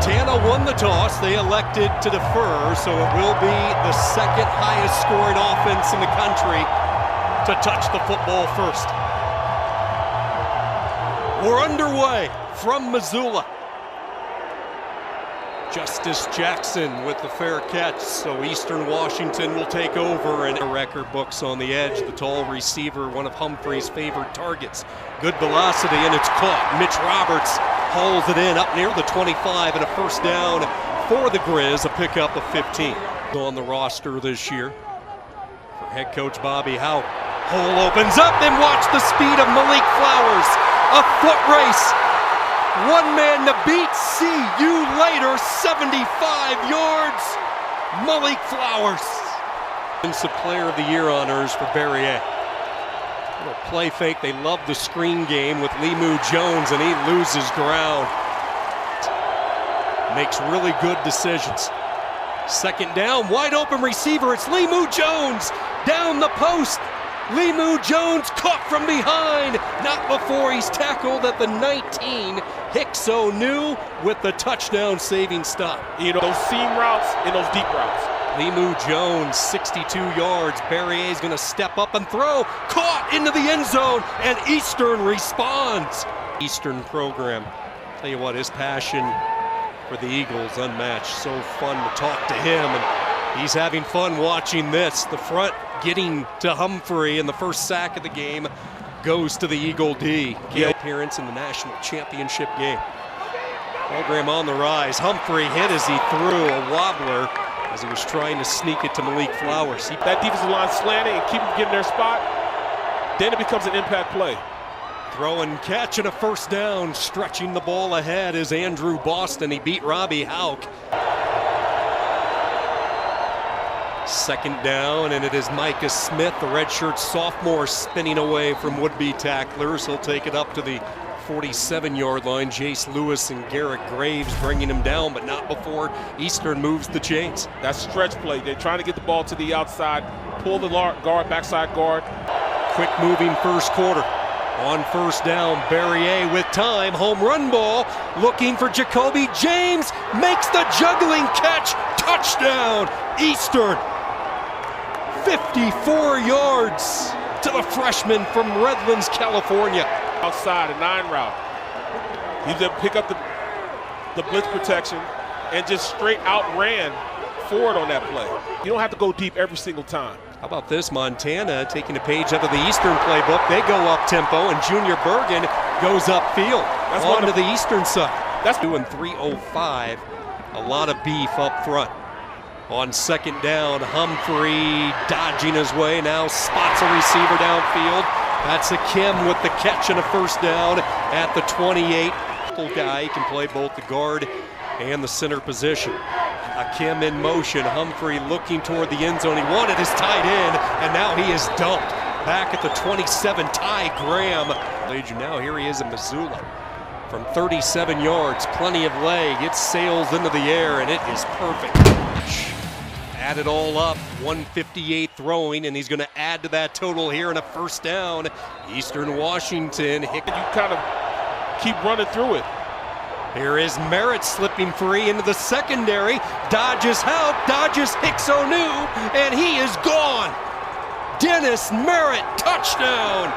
Montana won the toss. They elected to defer, so it will be the second highest scoring offense in the country to touch the football first. We're underway from Missoula. Justice Jackson with the fair catch, so Eastern Washington will take over, and record books on the edge. The tall receiver, one of Humphrey's favorite targets. Good velocity, and it's caught. Mitch Roberts hauls it in up near the 25, and a first down for the Grizz, a pickup of 15. On the roster this year for head coach Bobby Howe. Hole opens up, and watch the speed of Malik Flowers. A foot race. One man to beat. See you later. 75 yards. Malik Flowers. Defensive Player of the Year honors for Barriere. Little play fake. They love the screen game with Limu Jones, and he loses ground. Makes really good decisions. Second down, wide open receiver. It's Limu Jones down the post. Limu Jones caught from behind, not before he's tackled at the 19. Hicks O'New with the touchdown saving stop. You know, those seam routes and those deep routes. Limu Jones, 62 yards. Barrier's gonna step up and throw. Caught into the end zone, and Eastern responds. Eastern program. Tell you what, his passion for the Eagles unmatched. So fun to talk to him, and he's having fun watching this. The front getting to Humphrey, and the first sack of the game goes to the Eagle D. Key appearance in the national championship game. Program on the rise. Humphrey hit as he threw a wobbler as he was trying to sneak it to Malik Flowers. That defensive line slanting and keep them getting their spot. Then it becomes an impact play. Throw and catch and a first down. Stretching the ball ahead is Andrew Boston. He beat Robbie Hauk. Second down, and it is Micah Smith, the redshirt sophomore, spinning away from would-be tacklers. He'll take it up to the 47-yard line. Jace Lewis and Garrett Graves bringing him down, but not before Eastern moves the chains. That stretch play. They're trying to get the ball to the outside, pull the guard, backside guard. Quick moving first quarter. On first down, Barriere with time. Home run ball, looking for Jacoby James. Makes the juggling catch. Touchdown, Eastern. 54 yards to the freshman from Redlands, California. Outside, a 9 route. He then pick up the blitz protection and just straight outran forward on that play. You don't have to go deep every single time. How about this? Montana taking a page out of the Eastern playbook. They go up tempo, and Junior Bergen goes upfield. That's on to the Eastern side. That's doing 3:05. A lot of beef up front. On second down, Humphrey dodging his way, now spots a receiver downfield. That's Akim with the catch and a first down at the 28. Guy, he can play both the guard and the center position. Akim in motion, Humphrey looking toward the end zone. He wanted his tight end, and now he is dumped. Back at the 27, Ty Graham. Now here he is in Missoula. From 37 yards, plenty of leg. It sails into the air, and it is perfect. Add it all up, 158 throwing, and he's going to add to that total here in a first down. Eastern Washington. You kind of keep running through it. Here is Merritt slipping free into the secondary. Dodges Hauk, dodges Hicks O'New, and he is gone. Dennis Merritt, touchdown.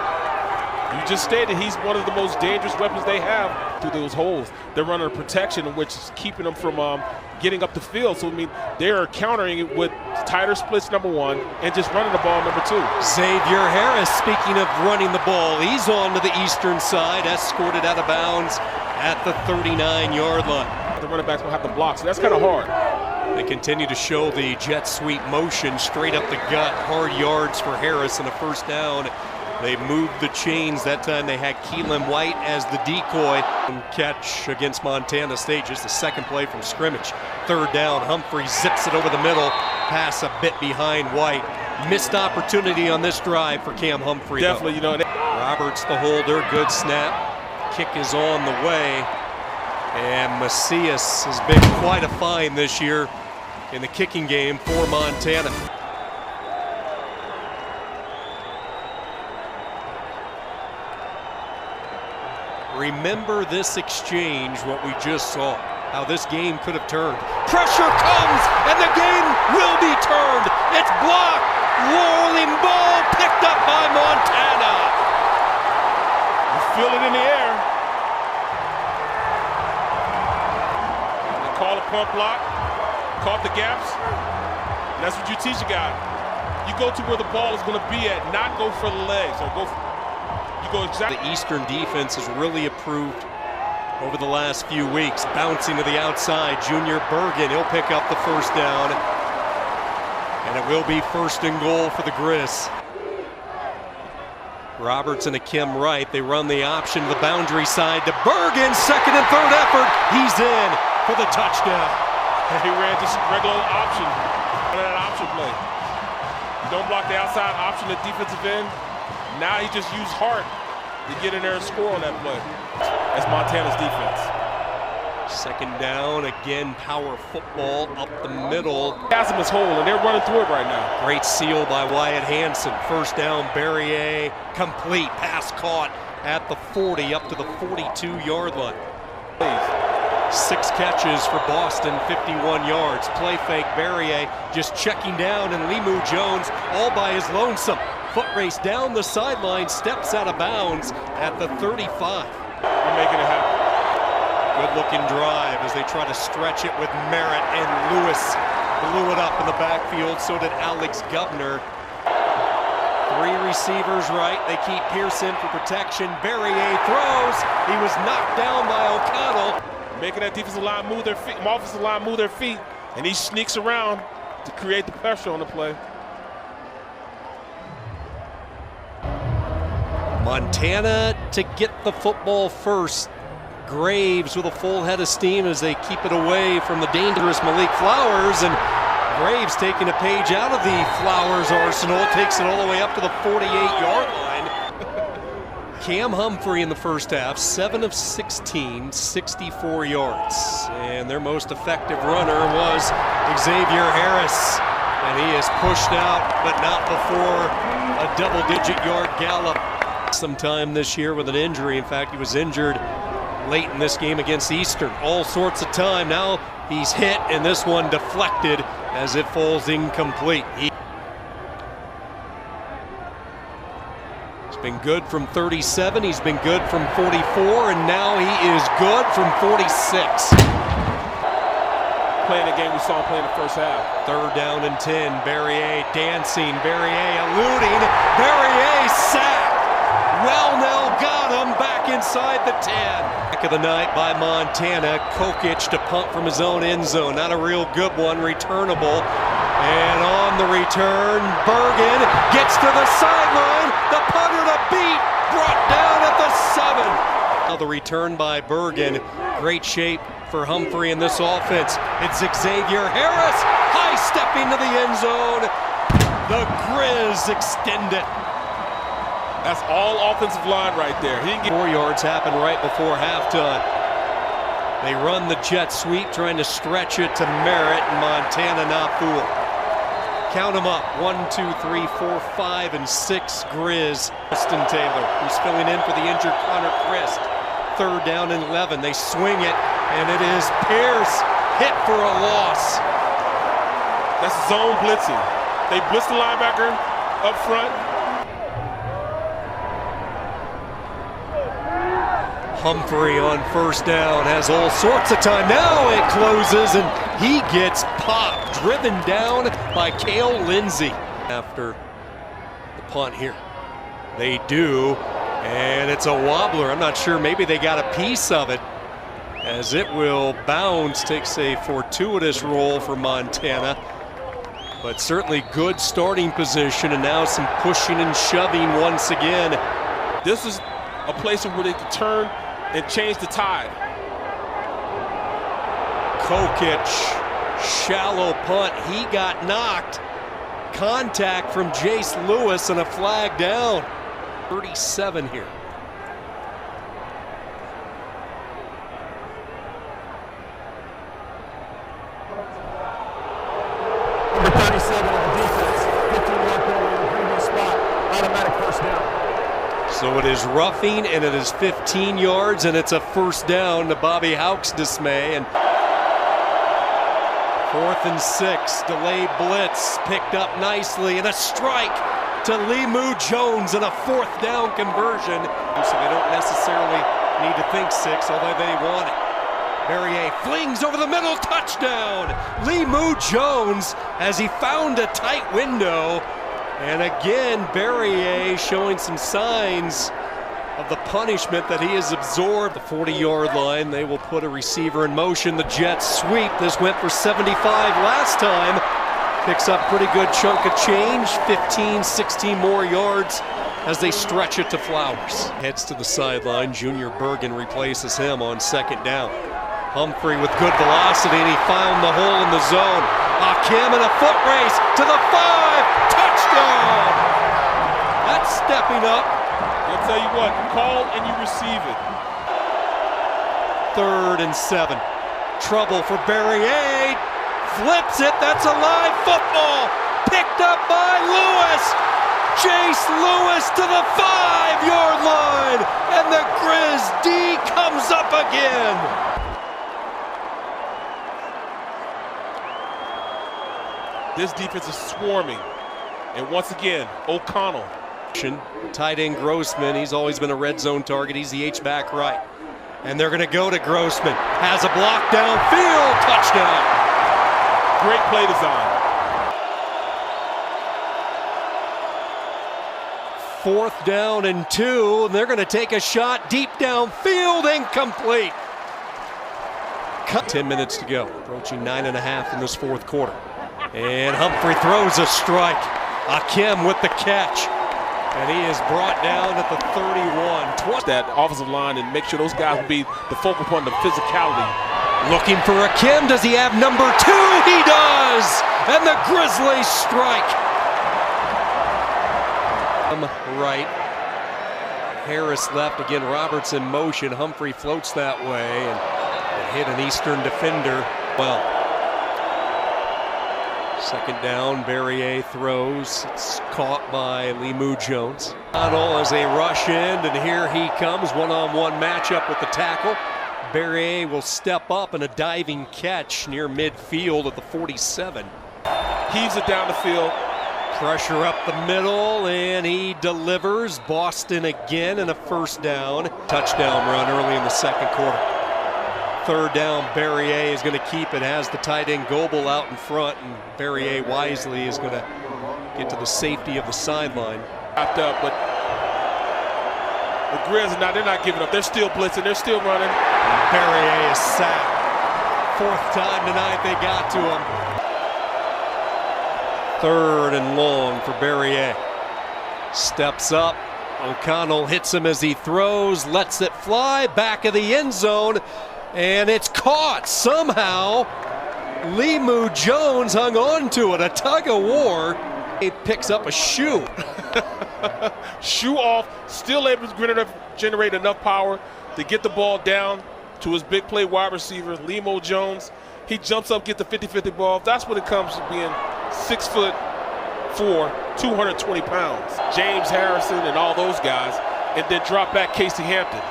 You just stated he's one of the most dangerous weapons they have through those holes. They're running a protection, which is keeping them from getting up the field. So, I mean, they're countering it with tighter splits, number one, and just running the ball, number two. Xavier Harris, speaking of running the ball, he's on to the Eastern side, escorted out of bounds at the 39-yard line. The running backs will have to block, so that's kind of hard. They continue to show the jet sweep motion straight up the gut. Hard yards for Harris and a first down. They moved the chains. That time they had Keelan White as the decoy. Catch against Montana State, just the second play from scrimmage. Third down, Humphrey zips it over the middle. Pass a bit behind White. Missed opportunity on this drive for Cam Humphrey. Definitely, you know. Roberts the holder, good snap. Kick is on the way. And Macias has been quite a find this year in the kicking game for Montana. Remember this exchange, what we just saw. how this game could have turned. Pressure comes, and the game will be turned. It's blocked. Rolling ball picked up by Montana. You feel it in the air. They call a pump block, caught the gaps. And that's what you teach a guy. You go to where the ball is going to be at, not go for the legs. You go exactly. The Eastern defense has really improved over the last few weeks. Bouncing to the outside, Junior Bergen, he'll pick up the first down. And it will be 1st and goal for the Grizz. Roberts and Akim Wright, they run the option to the boundary side to Bergen. 2nd and 3rd effort, he's in for the touchdown. And he ran just regular option, an option play. You don't block the outside option at defensive end. Now he just used heart to get in there and score on that play. That's Montana's defense. 2nd down, again, power football up the middle. Chasm is whole, and they're running through it right now. Great seal by Wyatt Hansen. 1st down, Barrier, complete, pass caught at the 40, up to the 42-yard line. 6 catches for Boston, 51 yards. Play fake, Barrier just checking down, and Limu Jones all by his lonesome. Foot race down the sideline, steps out of bounds at the 35. We're making it happen. Good-looking drive as they try to stretch it with Merritt, and Lewis blew it up in the backfield. So did Alex Governor. 3 receivers right. They keep Pearson for protection. Barrier throws. He was knocked down by O'Connell. Making that defensive line move their feet, offensive line move their feet, and he sneaks around to create the pressure on the play. Montana to get the football first. Graves with a full head of steam as they keep it away from the dangerous Malik Flowers, and Graves taking a page out of the Flowers arsenal, takes it all the way up to the 48-yard line. Cam Humphrey in the first half, 7 of 16, 64 yards. And their most effective runner was Xavier Harris. And he is pushed out, but not before a double-digit yard gallop. Sometime this year with an injury. In fact, he was injured late in this game against Eastern. All sorts of time. Now he's hit, and this one deflected as it falls incomplete. He's been good from 37. He's been good from 44, and now he is good from 46. Playing the game we saw him play in the first half. 3rd down and 10. Barrier dancing. Barrier eluding. Barrier sacked. Well, now got him back inside the 10. Back of the night by Montana. Kokic to punt from his own end zone. Not a real good one. Returnable. And on the return, Bergen gets to the sideline. The punter to beat. Brought down at the 7. Now the return by Bergen. Great shape for Humphrey in this offense. It's Xavier Harris. High stepping to the end zone. The Grizz extend it. That's all offensive line right there. He didn't get 4 yards happened right before halftime. They run the jet sweep, trying to stretch it to Merritt, and Montana not fooled. Count them up, 1, 2, 3, 4, 5, and 6 Grizz. Justin Taylor, who's filling in for the injured Connor Christ. 3rd down and 11. They swing it, and it is Pierce hit for a loss. That's zone blitzing. They blitz the linebacker up front. Humphrey on 1st down has all sorts of time. Now it closes, and he gets popped, driven down by Cale Lindsey. After the punt here, they do, and it's a wobbler. I'm not sure, maybe they got a piece of it, as it will bounce. Takes a fortuitous roll for Montana, but certainly good starting position, and now some pushing and shoving once again. This is a place where they can turn and change the tide. Kokic, shallow punt. He got knocked. Contact from Jace Lewis and a flag down. 37 here. Number 37 on the defense. 15-yard penalty in the previous spot. Automatic first down. So it is roughing, and it is 15 yards, and it's a first down to Bobby Houck's dismay. And 4th and 6, delayed blitz, picked up nicely, and a strike to Limu Jones and a 4th down conversion. So they don't necessarily need to think 6, although they want it. Berrier flings over the middle, touchdown! Limu Jones as he found a tight window. And again, Berrier showing some signs of the punishment that he has absorbed. The 40-yard line, they will put a receiver in motion. The Jets sweep. This went for 75 last time. Picks up pretty good chunk of change, 15, 16 more yards as they stretch it to Flowers. Heads to the sideline. Junior Bergen replaces him on 2nd down. Humphrey with good velocity, and he found the hole in the zone. Akim in a foot race to the 5. Touchdown! That's stepping up. I'll tell you what, call and you receive it. 3rd and 7. Trouble for Berrier. Flips it. That's a live football. Picked up by Lewis. Jace Lewis to the 5-yard line. And the Grizz D comes up again. This defense is swarming. And once again, O'Connell. Tight end Grossman, he's always been a red zone target. He's the H-back right. And they're going to go to Grossman. Has a block downfield. Touchdown. Great play design. 4th down and 2. And they're going to take a shot deep downfield. Incomplete. 10 minutes to go. Approaching 9.5 in this 4th quarter. And Humphrey throws a strike. Akim with the catch. And he is brought down at the 31. That offensive line and make sure those guys will be the focal point of physicality. Looking for Akim. Does he have number 2? He does! And the Grizzlies strike. Right. Harris left. Again, Roberts in motion. Humphrey floats that way and hit an Eastern defender. Well, 2nd down, Berrier throws. It's caught by Limu Jones. As they rush in, and here he comes. One-on-one matchup with the tackle. Berrier will step up and a diving catch near midfield at the 47. Heaves it down the field. Pressure up the middle, and he delivers. Boston again, and a 1st down. Touchdown run early in the 2nd quarter. 3rd down, Berrier is going to keep it. Has the tight end Goebel out in front, and Berrier wisely is going to get to the safety of the sideline. Up, but the Grizz, they're not giving up. They're still blitzing. They're still running. Berrier is sacked. 4th time tonight they got to him. 3rd and long for Berrier. Steps up. O'Connell hits him as he throws, lets it fly back of the end zone, and it's caught somehow. Limu Jones hung on to it, a tug of war. He picks up a shoe. Shoe off, still able to generate enough power to get the ball down to his big play wide receiver, Limu Jones. He jumps up, get the 50-50 ball. That's what it comes to being 6'4", 220 pounds. James Harrison and all those guys, and then drop back Casey Hampton.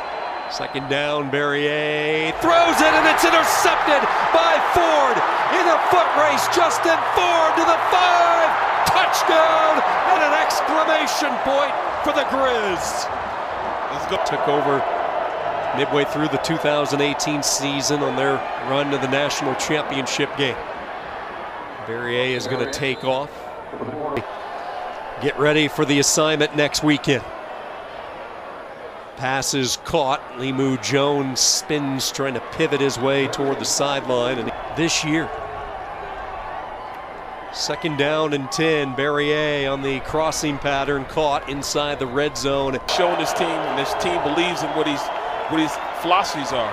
2nd down, Berrier throws it, and it's intercepted by Ford. In a foot race, Justin Ford to the 5. Touchdown, and an exclamation point for the Grizz. Took over midway through the 2018 season on their run to the national championship game. Berrier is going to take off. Get ready for the assignment next weekend. Pass is caught. Limu Jones spins, trying to pivot his way toward the sideline. And this year, 2nd down and 10. Berrier on the crossing pattern, caught inside the red zone. Showing his team, and his team believes in what his philosophies are.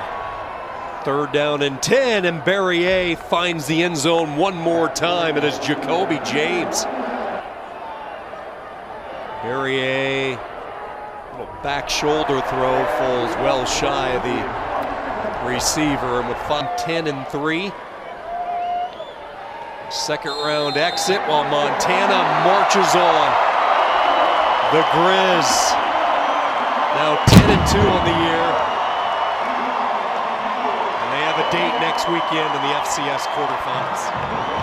3rd down and 10, and Berrier finds the end zone one more time. It is Jacoby James. Berrier, little back shoulder throw, falls well shy of the receiver, and with 10 and 3. 2nd round exit while Montana marches on. The Grizz now 10 and 2 on the year. And they have have a date next weekend in the FCS quarterfinals.